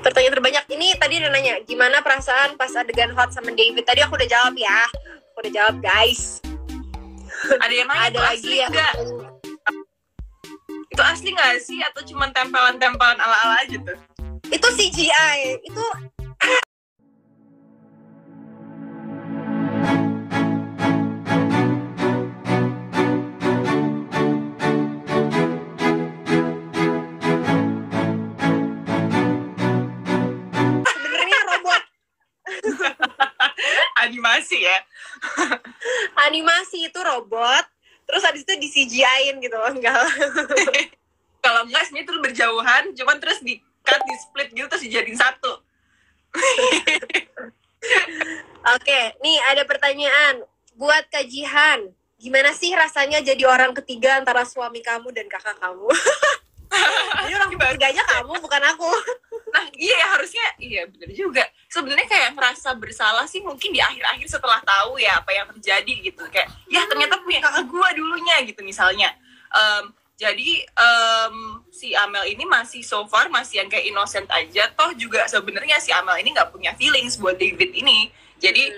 Pertanyaan terbanyak ini tadi udah nanya, gimana perasaan pas adegan hot sama David? Tadi aku udah jawab ya. Aku udah jawab, guys. Ada yang nanya Ada lagi ya? Itu asli nggak sih atau cuma tempelan-tempelan ala-ala aja tuh? Itu CGI. Itu sebenarnya robot Animasi ya. animasi, itu robot. Terus habis itu di CGI-in gitu loh, enggak. Kalau enggak sebenarnya itu berjauhan, cuman terus di cut, di split gitu terus dijadiin satu. Oke, nih ada pertanyaan buat Kak Jihan. Gimana sih rasanya jadi orang ketiga antara suami kamu dan kakak kamu? Jadi orang ketiganya kamu, bukan aku. Nah, iya harusnya, iya benar juga. Sebenarnya kayak merasa bersalah sih mungkin di akhir-akhir setelah tahu ya apa yang terjadi gitu. Kayak, ya ternyata punya kakak gua dulunya gitu misalnya. Jadi si Amel ini masih so far masih yang kayak innocent aja. Toh juga sebenarnya si Amel ini nggak punya feelings buat David ini. Jadi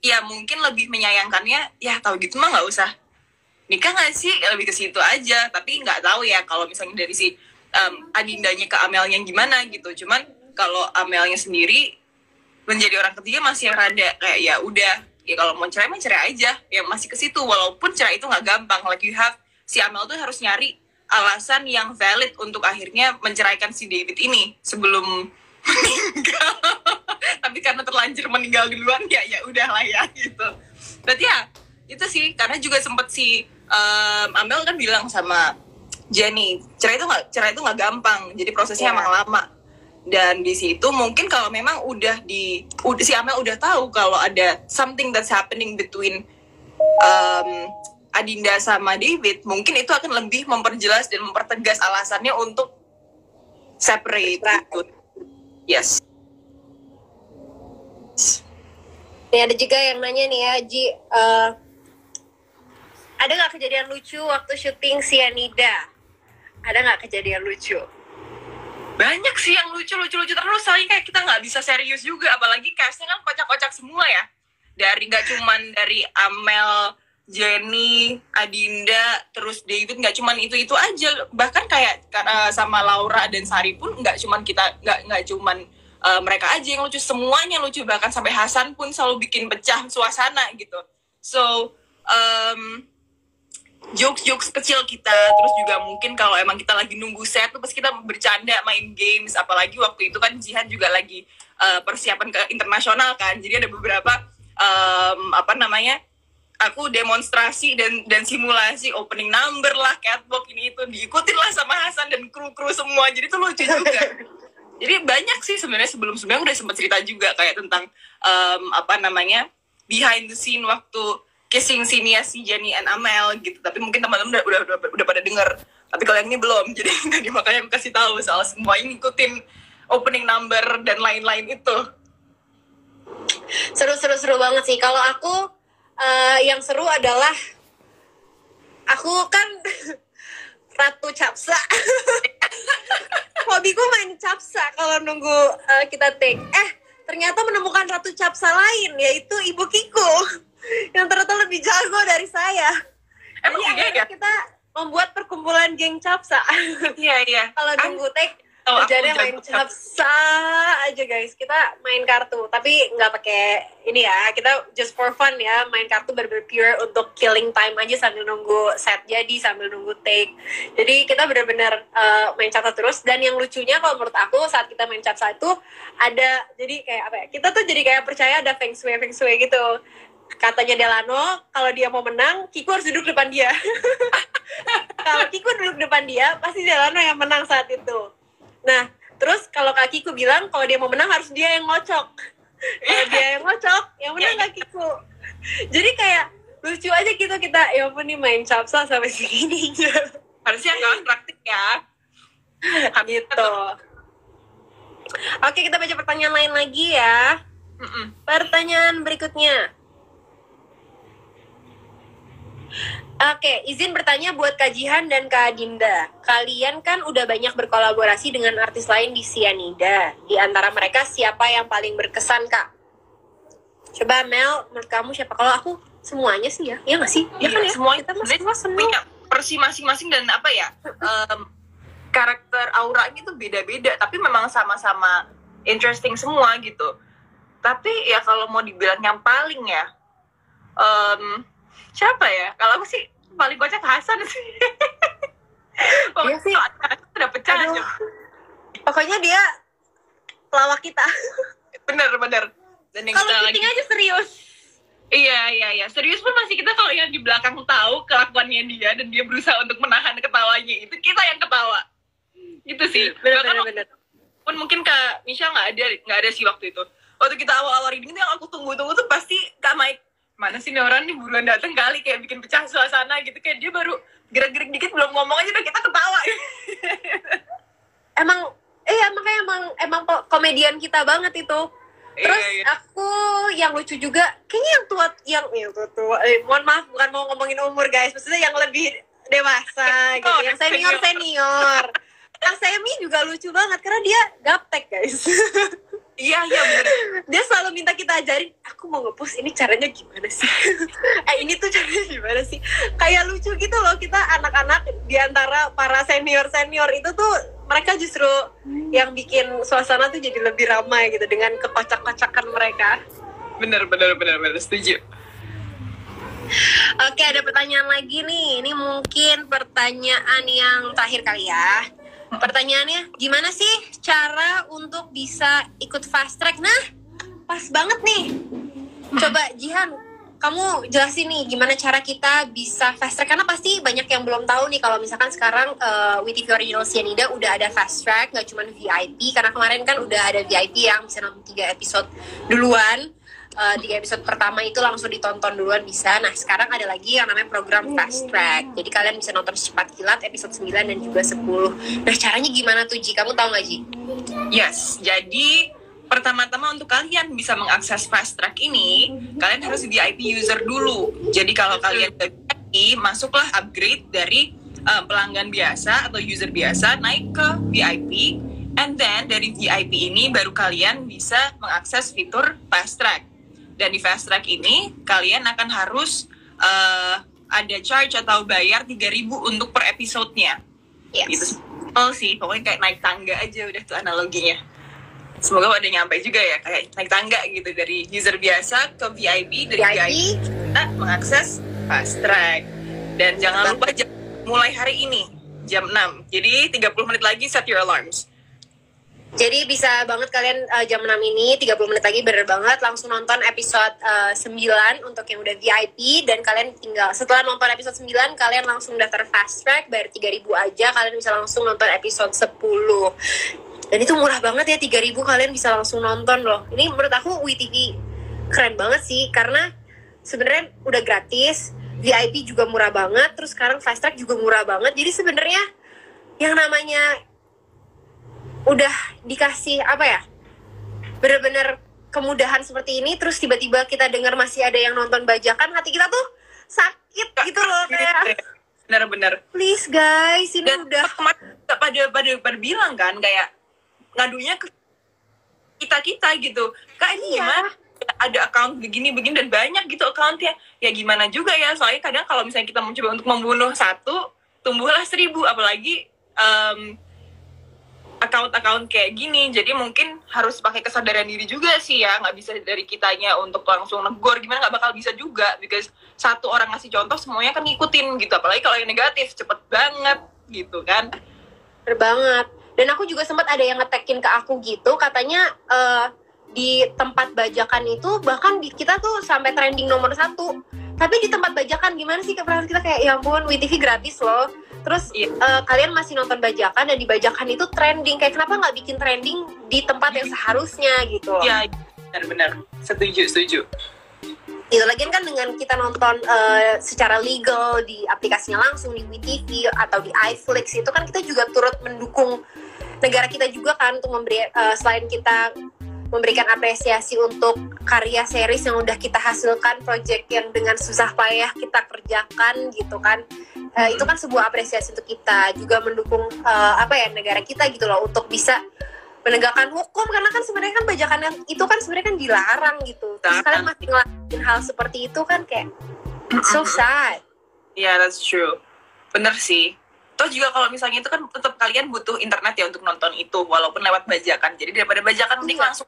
ya mungkin lebih menyayangkannya, ya tahu gitu mah nggak usah nikah nggak sih, lebih ke situ aja. Tapi nggak tahu ya kalau misalnya dari si Adindanya ke Amelnya gimana gitu. Cuman kalau Amelnya sendiri menjadi orang ketiga masih yang rada kayak ya udah, ya kalau mau cerai mah cerai aja, ya masih ke situ. Walaupun cerai itu nggak gampang, like you have, si Amel tuh harus nyari alasan yang valid untuk akhirnya menceraikan si David ini sebelum meninggal. Tapi karena terlanjur meninggal duluan, ya udahlah ya gitu. Berarti ya itu sih, karena juga sempet si Amel kan bilang sama Jenny, cerai itu nggak gampang, jadi prosesnya emang lama. Dan di situ mungkin kalau memang si Amel udah tahu kalau ada something that's happening between Adinda sama David, mungkin itu akan lebih memperjelas dan mempertegas alasannya untuk separate gitu. Yes. Nih ada juga yang nanya nih ya, Ji, ada nggak kejadian lucu waktu syuting Cyanida? Ada nggak kejadian lucu? Banyak sih yang lucu terus, soalnya kayak kita nggak bisa serius juga, apalagi castnya kan kocak-kocak semua ya. Nggak cuman dari Amel, Jenny, Adinda, terus David, nggak cuman itu aja. Bahkan kayak sama Laura dan Sari pun nggak cuman mereka aja yang lucu, semuanya lucu. Bahkan sampai Hasan pun selalu bikin pecah suasana gitu. So jokes kecil kita, terus juga mungkin kalau emang kita lagi nunggu set tuh pas kita bercanda main games, apalagi waktu itu kan Jihan juga lagi persiapan ke internasional kan, jadi ada beberapa aku demonstrasi dan simulasi opening number lah, catwalk ini itu diikutin lah sama Hasan dan kru semua, jadi tuh lucu juga. Jadi banyak sih sebenarnya, sebelumnya udah sempat cerita juga kayak tentang behind the scene waktu kissing scene-nya si Jenny and Amel gitu. Tapi mungkin teman-teman udah pada denger. Tapi kalau yang ini belum. Jadi tadi makanya aku kasih tahu soal semua ini ngikutin opening number dan lain-lain itu. Seru banget sih. Kalau aku yang seru adalah aku kan Ratu Capsa. Hobiku main capsa kalau nunggu kita take. Ternyata menemukan Ratu Capsa lain, yaitu Ibu Kiko. Yang ternyata lebih jago dari saya. Emang jadi akhirnya kita membuat perkumpulan geng capsa. Iya. Kalau nunggu take, kerjanya main capsa aja guys. Kita main kartu, tapi nggak pakai ini ya. Kita just for fun ya, main kartu bener-bener pure untuk killing time aja sambil nunggu set jadi, sambil nunggu take. Jadi kita bener-bener main capsa terus. Dan yang lucunya kalau menurut aku saat kita main capsa itu ada, jadi kayak apa ya? Kita tuh jadi kayak percaya ada feng shui gitu. Katanya Delano, kalau dia mau menang, Kiko harus duduk depan dia. Kalau Kiko duduk depan dia, pasti Delano yang menang saat itu. Nah, terus kalau Kak Kiko bilang, kalau dia mau menang harus dia yang ngocok. Kalau dia yang ngocok, yang menang Kak Kiko. Jadi kayak lucu aja gitu kita, ya ampun nih main capsa sampai segini. Harusnya kawan praktik ya. Gitu. Oke, kita baca pertanyaan lain lagi ya. Pertanyaan berikutnya. Oke, izin bertanya buat Kak Jihan dan Kak Dinda. Kalian kan udah banyak berkolaborasi dengan artis lain di Cyanida. Di antara mereka siapa yang paling berkesan, Kak? Coba Mel, menurut kamu siapa? Kalau aku semuanya sih ya. Iya nggak sih? Ya kan ya? Semuanya kita semua seneng. punya versi masing-masing dan apa ya? Karakter auranya itu beda-beda, tapi memang sama-sama interesting semua gitu. Tapi ya kalau mau dibilang yang paling ya, siapa ya? Kalau aku sih paling kocak Hasan sih. Iya sih. Udah pecah aja. Pokoknya dia pelawak kita. Bener. Dan yang Kalau kita syuting aja serius. Iya. Serius pun masih kita kalau yang di belakang tahu kelakuannya dia dan dia berusaha untuk menahan ketawanya itu kita yang ketawa. Gitu sih. Bener. Pun mungkin Kak Misha nggak ada sih waktu itu. Waktu kita awal-awal reading itu yang aku tunggu-tunggu tuh pasti Kak Mike. Mana sih nih orang nih buruan dateng kali kayak bikin pecah suasana gitu, kayak dia baru gerak-gerik dikit belum ngomong aja udah kita ketawa. Emang komedian kita banget itu. Terus aku yang lucu juga kayaknya yang tua. Mohon maaf bukan mau ngomongin umur guys, maksudnya yang lebih dewasa gitu, yang senior. Kang Semi juga lucu banget karena dia gaptek guys. Iya bener. Dia selalu minta kita ajarin, aku mau nge-post ini caranya gimana sih. Ini tuh caranya gimana sih. Kayak lucu gitu loh, kita anak-anak diantara para senior itu tuh mereka justru yang bikin suasana tuh jadi lebih ramai gitu dengan kekocak-kocakan mereka. Bener, setuju. Oke, ada pertanyaan lagi nih. Ini mungkin pertanyaan yang terakhir kali ya. Pertanyaannya, gimana sih cara untuk bisa ikut fast track? Nah, pas banget nih. Coba Jihan, kamu jelasin nih gimana cara kita bisa fast track. Karena pasti banyak yang belum tahu nih kalau misalkan sekarang WeTV Original Cyanida udah ada fast track, gak cuma VIP. Karena kemarin kan udah ada VIP yang bisa nonton 3 episode duluan. 3 episode pertama itu langsung ditonton duluan bisa. Nah sekarang ada lagi yang namanya program fast track. Jadi kalian bisa nonton secepat kilat episode 9 dan juga 10. Nah caranya gimana tuh Ji? Kamu tahu gak Ji? Yes, jadi pertama-tama untuk kalian bisa mengakses fast track ini, kalian harus VIP user dulu. Jadi kalau kalian VIP, masuklah upgrade dari pelanggan biasa atau user biasa naik ke VIP, and then dari VIP ini baru kalian bisa mengakses fitur fast track. Dan di fast track ini kalian akan harus ada charge atau bayar 3.000 untuk per episodenya. Yes. Gitu. Oh sih, pokoknya kayak naik tangga aja udah tuh analoginya. Semoga pada nyampe juga ya, kayak naik tangga gitu dari user biasa ke VIP, dari VIP kita mengakses fast track. Dan jangan lupa mulai hari ini jam 6. Jadi 30 menit lagi set your alarms. Jadi bisa banget kalian jam 6 ini 30 menit lagi bener banget langsung nonton episode 9 untuk yang udah VIP. Dan kalian tinggal setelah nonton episode 9 kalian langsung daftar fast track, bayar 3.000 aja kalian bisa langsung nonton episode 10. Dan itu murah banget ya, 3.000 kalian bisa langsung nonton loh. Ini menurut aku WeTV keren banget sih karena sebenarnya udah gratis, VIP juga murah banget, terus sekarang fast track juga murah banget. Jadi sebenarnya yang namanya udah dikasih apa ya, bener-bener kemudahan seperti ini, terus tiba-tiba kita dengar masih ada yang nonton bajakan, hati kita tuh sakit gitu loh, kayak bener-bener please guys, ini dan udah pada bilang kan kayak ngadunya ke kita gitu, Kak ini gimana ada account begini dan banyak gitu accountnya, ya gimana juga ya, soalnya kadang kalau misalnya kita mencoba untuk membunuh satu tumbuhlah 1.000, apalagi account kayak gini. Jadi mungkin harus pakai kesadaran diri juga sih ya, nggak bisa dari kitanya untuk langsung negor gimana, nggak bakal bisa juga, because satu orang ngasih contoh semuanya kan ngikutin gitu, apalagi kalau yang negatif cepet banget gitu kan. bener banget. Dan aku juga sempat ada yang nge-tag-in ke aku gitu, katanya di tempat bajakan itu bahkan kita tuh sampai trending nomor 1. Tapi di tempat bajakan gimana sih, perasaan kita kayak ya ampun WeTV gratis loh. Terus kalian masih nonton bajakan dan di bajakan itu trending, kayak kenapa nggak bikin trending di tempat yang seharusnya gitu loh. Iya benar, setuju. Itu lagian kan dengan kita nonton secara legal di aplikasinya langsung di WeTV atau di iFlix itu kan kita juga turut mendukung negara kita juga kan untuk memberi, selain kita memberikan apresiasi untuk karya series yang udah kita hasilkan, project yang dengan susah payah kita kerjakan gitu kan. Itu kan sebuah apresiasi untuk kita, juga mendukung negara kita gitu loh untuk bisa menegakkan hukum, karena kan sebenarnya kan bajakan yang itu kan sebenarnya kan dilarang gitu. Terus kalian masih ngelakuin hal seperti itu kan kayak so sad. Yeah, that's true. Bener sih. Toh juga kalau misalnya itu kan tetap kalian butuh internet ya untuk nonton itu, walaupun lewat bajakan. Jadi daripada bajakan mending langsung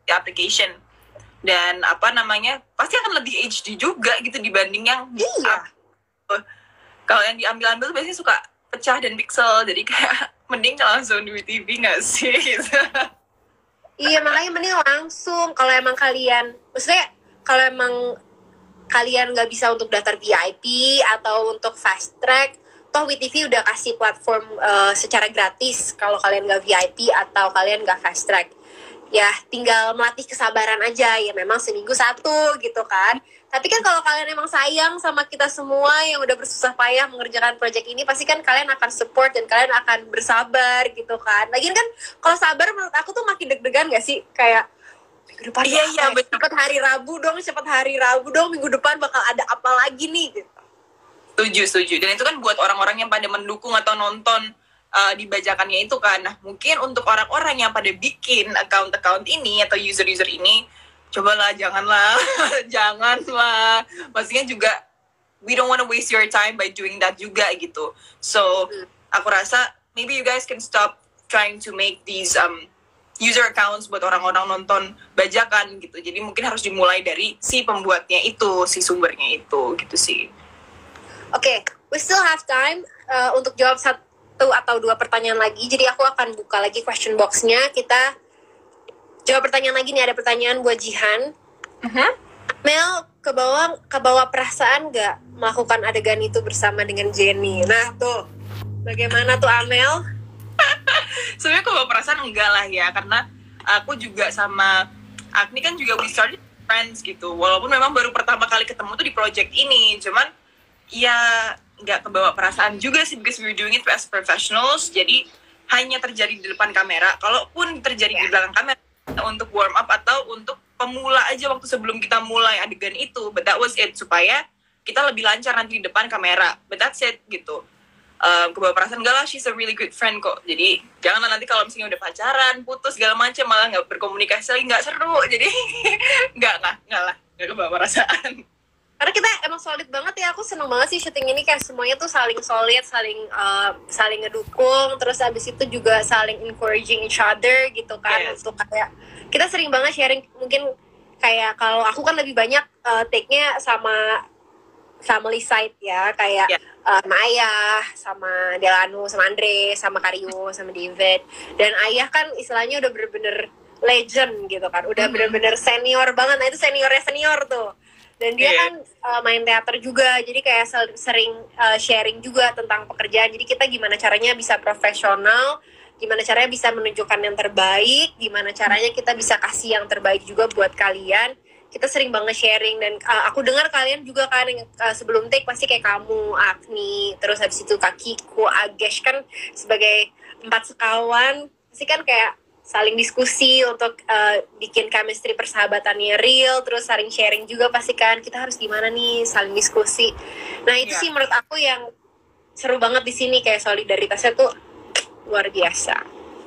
di application. Dan pasti akan lebih HD juga gitu dibanding yang kalau yang diambil-ambil biasanya suka pecah dan pixel, jadi kayak mending langsung di TV nggak sih? Gitu. Iya, makanya mending langsung. Kalau emang kalian nggak bisa untuk daftar VIP atau untuk fast track, toh WeTV udah kasih platform secara gratis kalau kalian nggak VIP atau kalian nggak fast track. Ya tinggal melatih kesabaran aja, ya memang seminggu 1 gitu kan. Tapi kan kalau kalian emang sayang sama kita semua yang udah bersusah payah mengerjakan project ini, pasti kan kalian akan support dan kalian akan bersabar gitu kan. Lagian kan kalau sabar menurut aku tuh makin deg-degan gak sih? Kayak minggu depan cepet hari Rabu dong, minggu depan bakal ada apa lagi nih gitu. Setuju. Dan itu kan buat orang-orang yang pada mendukung atau nonton di bajakannya itu kan. Nah, mungkin untuk orang-orang yang pada bikin account ini atau user-user ini, cobalah janganlah. Maksudnya juga we don't want to waste your time by doing that juga gitu. So, aku rasa maybe you guys can stop trying to make these user accounts buat orang-orang nonton bajakan gitu. Jadi mungkin harus dimulai dari si pembuatnya itu, si sumbernya itu gitu sih. Oke, we still have time untuk jawab 1 atau 2 pertanyaan lagi. Jadi aku akan buka lagi question box-nya. Kita jawab pertanyaan lagi nih. Ada pertanyaan buat Jihan. Mel, kebawa perasaan gak melakukan adegan itu bersama dengan Jenny? Nah tuh, bagaimana tuh Amel? Sebenarnya kebawa perasaan enggak lah ya, karena aku juga sama Agni kan juga we started friends gitu. Walaupun memang baru pertama kali ketemu tuh di project ini, cuman ya nggak kebawa perasaan juga sih, because we're doing it as professionals. Jadi hanya terjadi di depan kamera. Kalaupun terjadi di belakang kamera untuk warm up atau untuk pemula aja waktu sebelum kita mulai adegan itu, but that was it, supaya kita lebih lancar nanti di depan kamera. But that's it gitu. Kebawa perasaan enggak lah, she's a really good friend kok. Jadi janganlah nanti kalau misalnya udah pacaran, putus segala macam malah nggak berkomunikasi lagi, nggak seru. Jadi nggak kebawa perasaan. Karena kita emang solid banget ya. Aku seneng banget sih syuting ini, kayak semuanya tuh saling solid, saling ngedukung. Terus abis itu juga saling encouraging each other gitu kan. Yes. Untuk kayak kita sering banget sharing. Mungkin kayak kalau aku kan lebih banyak take-nya sama family side ya, kayak sama Ayah, sama Delano, sama Andre, sama Karyo, sama David. Dan Ayah kan istilahnya udah bener-bener legend gitu kan, udah bener-bener senior banget. Nah itu seniornya senior tuh. Dan dia kan main teater juga, jadi kayak sering sharing juga tentang pekerjaan. Jadi kita gimana caranya bisa profesional, gimana caranya bisa menunjukkan yang terbaik, gimana caranya kita bisa kasih yang terbaik juga buat kalian. Kita sering banget sharing, dan aku dengar kalian juga kan yang sebelum take pasti kayak kamu, Agni, terus habis itu Kakiku, Agesh kan sebagai 4 sekawan pasti kan kayak saling diskusi untuk bikin chemistry persahabatannya real, terus saling sharing juga pasti kan kita harus gimana nih, saling diskusi. Nah itu sih menurut aku yang seru banget di sini, kayak solidaritasnya tuh luar biasa.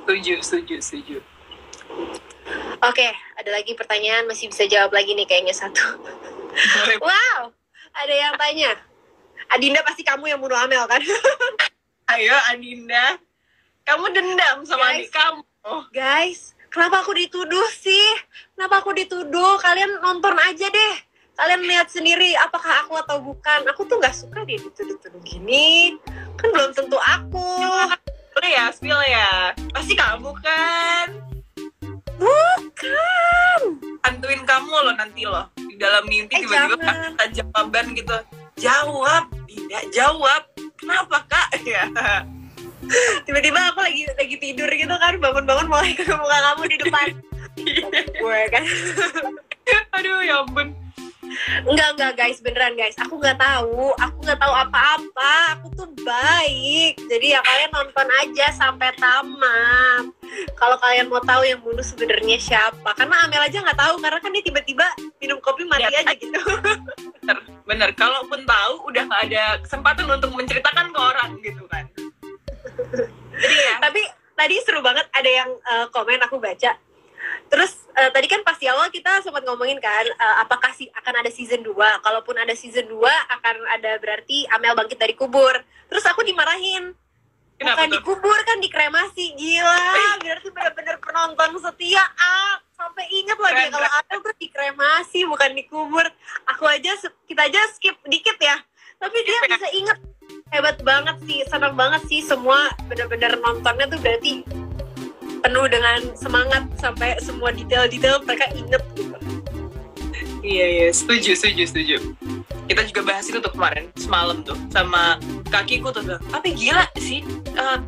Setuju. Oke, ada lagi pertanyaan, masih bisa jawab lagi nih kayaknya 1. Wow, ada yang tanya. Adinda pasti kamu yang bunuh Amel kan? Ayo Adinda, kamu dendam sama adik kamu. Guys, kenapa aku dituduh sih? Kalian nonton aja deh. Kalian lihat sendiri apakah aku atau bukan. Aku tuh gak suka deh dituduh-tuduh gini. Kan belum tentu aku. Spill ya. Pasti kamu kan? Bukan. Antuin kamu loh nanti loh. Di dalam mimpi tiba-tiba kata jawaban gitu. Jawab, tidak jawab. Kenapa kak? Ya. Tiba-tiba aku lagi tidur gitu kan, bangun-bangun mulai ke muka kamu di depan gue kan. Aduh ya ampun. Enggak guys, beneran guys. Aku nggak tahu apa-apa. Aku tuh baik. Jadi ya kalian nonton aja sampai tamat. Kalau kalian mau tahu yang bunuh sebenarnya siapa, karena Amel aja nggak tahu, karena kan dia tiba-tiba minum kopi mati aja gitu. Bener. Kalaupun tahu, udah nggak ada kesempatan untuk menceritakan ke orang gitu kan. Jadi ya. Tapi tadi seru banget, ada yang komen aku baca. Terus tadi kan pas di awal kita sempat ngomongin kan, apakah akan ada season 2? Kalaupun ada season 2, akan ada berarti Amel bangkit dari kubur. Terus aku dimarahin. Bukan dikubur, kan dikremasi. Gila, berarti benar-benar penonton setia. Sampai inget lagi kalau Amel tuh dikremasi, bukan dikubur. Kita aja skip dikit ya. Tapi dia bisa inget. Hebat banget sih, senang banget sih. Semua benar-benar nontonnya tuh berarti penuh dengan semangat sampai semua detail-detail mereka inget gitu. Iya, setuju. Kita juga bahas itu tuh kemarin, semalam tuh, sama kakiku tuh. Tapi gila sih,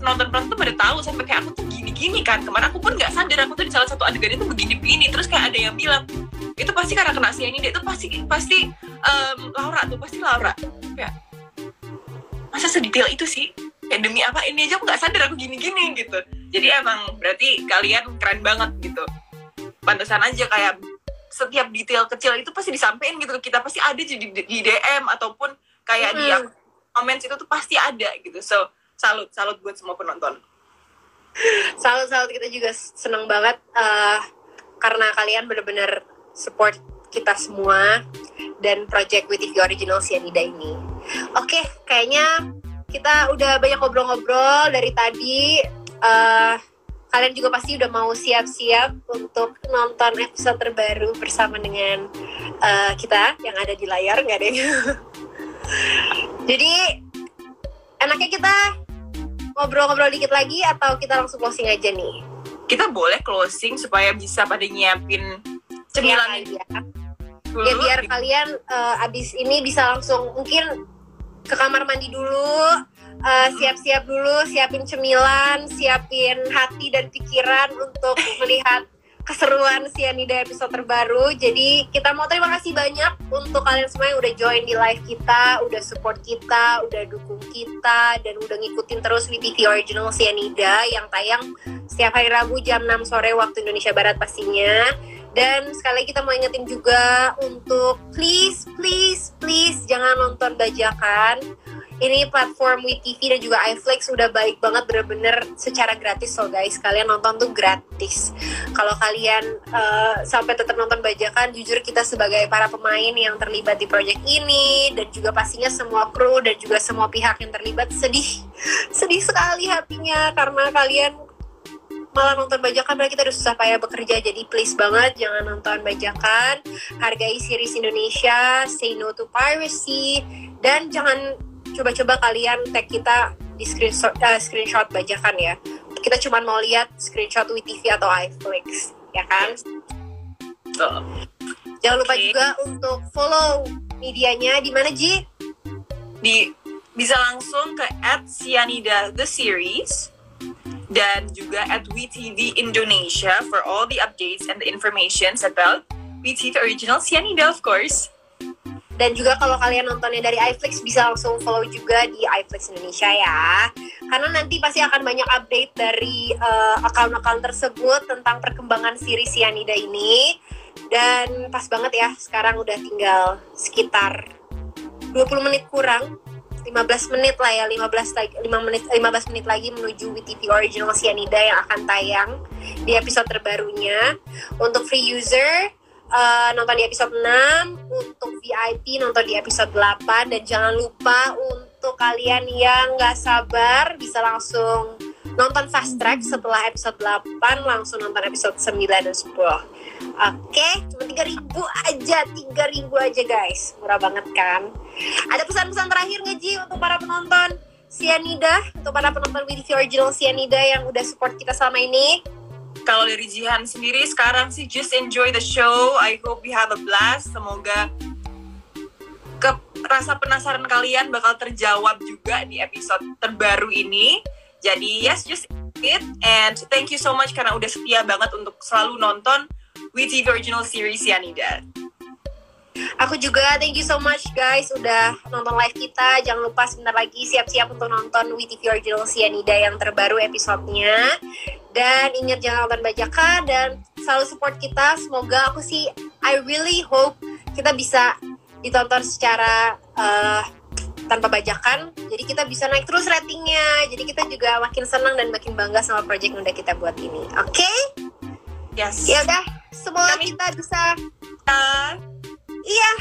penonton-penonton tuh pada tahu sampai kayak aku tuh gini-gini kan. Kemarin aku pun nggak sadar aku tuh di salah satu adegan itu begini-begini. Terus kayak ada yang bilang, itu pasti karena kena cyanida, itu pasti Laura. Kayak, masa sedetail itu sih? Kayak demi apa ini aja aku nggak sadar aku gini-gini gitu. Jadi emang berarti kalian keren banget gitu. Pantesan aja kayak setiap detail kecil itu pasti disampein gitu. Kita pasti ada di DM ataupun kayak di comments itu tuh pasti ada gitu. So salut buat semua penonton. Salut, kita juga seneng banget karena kalian benar-benar support kita semua dan project WeTV Original Cyanida ini. Oke, kayaknya kita udah banyak ngobrol-ngobrol dari tadi. Kalian juga pasti udah mau siap-siap untuk nonton episode terbaru bersama dengan kita yang ada di layar, nggak deh? Jadi enaknya kita ngobrol-ngobrol dikit lagi atau kita langsung closing aja nih? Kita boleh closing supaya bisa pada nyiapin cemilan ya, biar kalian abis ini bisa langsung mungkin ke kamar mandi dulu. Siap-siap dulu, siapin cemilan, siapin hati dan pikiran untuk melihat keseruan Cyanida episode terbaru. Jadi kita mau terima kasih banyak untuk kalian semua yang udah join di live kita, udah support kita, udah dukung kita, dan udah ngikutin terus WeTV Original Cyanida yang tayang setiap hari Rabu jam 6 sore waktu Indonesia Barat pastinya. Dan sekali lagi kita mau ingetin juga untuk please jangan nonton bajakan. Ini platform WeTV dan juga iFlix udah baik banget, bener-bener secara gratis loh guys. Kalian nonton tuh gratis. Kalau kalian sampai tetap nonton bajakan, jujur kita sebagai para pemain yang terlibat di project ini dan juga pastinya semua kru dan juga semua pihak yang terlibat sedih sekali hatinya karena kalian malah nonton bajakan, padahal kita udah susah payah bekerja. Jadi please banget jangan nonton bajakan, hargai series Indonesia, say no to piracy, dan jangan coba-coba kalian tag kita di screenshot bajakan ya. Kita cuma mau lihat screenshot WeTV atau iFlix, ya kan? Jangan lupa juga untuk follow medianya di mana, Ji? Bisa langsung ke @Cyanida the series dan juga @WeTV Indonesia for all the updates and the informations about WeTV Original Cyanida, of course. Dan juga kalau kalian nontonnya dari iFlix bisa langsung follow juga di iFlix Indonesia ya. Karena nanti pasti akan banyak update dari account-account tersebut tentang perkembangan series Cyanida ini. Dan pas banget ya, sekarang udah tinggal sekitar 20 menit kurang, 15 menit lah ya, 15 menit lagi menuju WeTV Original Cyanida yang akan tayang di episode terbarunya. Untuk free user nonton di episode 6, untuk VIP nonton di episode 8, dan jangan lupa untuk kalian yang nggak sabar bisa langsung nonton fast track setelah episode 8, langsung nonton episode 9 dan 10. Oke, cuma 3.000 aja guys, murah banget kan? Ada pesan-pesan terakhir nggak Ji untuk para penonton Cyanida, untuk para penonton WeTV Original Cyanida yang udah support kita selama ini? Kalau dari Jihan sendiri sekarang sih just enjoy the show. I hope you have a blast. Semoga rasa penasaran kalian bakal terjawab juga di episode terbaru ini. Jadi yes, just it, and thank you so much karena udah setia banget untuk selalu nonton WeTV Original Series Cyanida. Aku juga thank you so much guys udah nonton live kita. Jangan lupa sebentar lagi siap-siap untuk nonton WeTV Original Cyanida yang terbaru episodenya. Dan ingat jangan nonton bajakan dan selalu support kita. Semoga I really hope kita bisa ditonton secara tanpa bajakan. Jadi kita bisa naik terus ratingnya. Jadi kita juga makin senang dan makin bangga sama project yang udah kita buat ini. Oke? Yes. Ya udah, semoga kita bisa iya,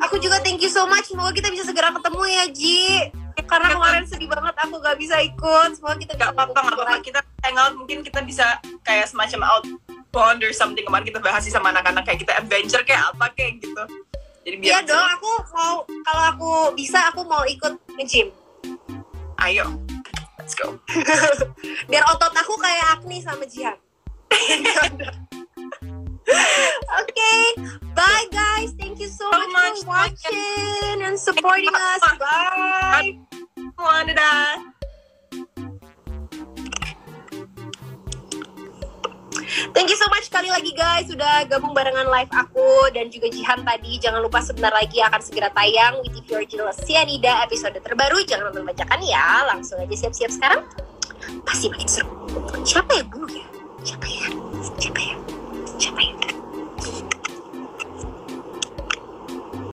aku juga thank you so much. Semoga kita bisa segera ketemu ya, Ji. Karena kemarin sedih banget aku gak bisa ikut. Semoga kita bisa gak apa-apa. Kita hangout, mungkin kita bisa kayak semacam outbound or something. Kemarin kita bahas sama anak-anak kayak kita adventure kayak apa kayak gitu. Jadi biar dong, aku mau, kalau aku bisa aku mau ikut nge-gym. Ayo, let's go. Biar otot aku kayak Agni sama Jihan. Okay, bye guys. Thank you so much for watching and supporting us. Bye. Dadah. Thank you so much sekali lagi guys sudah gabung barengan live aku dan juga Jihan tadi. Jangan lupa sebentar lagi akan segera tayang WeTV Original Cyanida episode terbaru. Jangan lupa bacakan ya. Langsung aja siap-siap sekarang. Pasti makin seru. Siapa yang dulu ya? Siapa ya?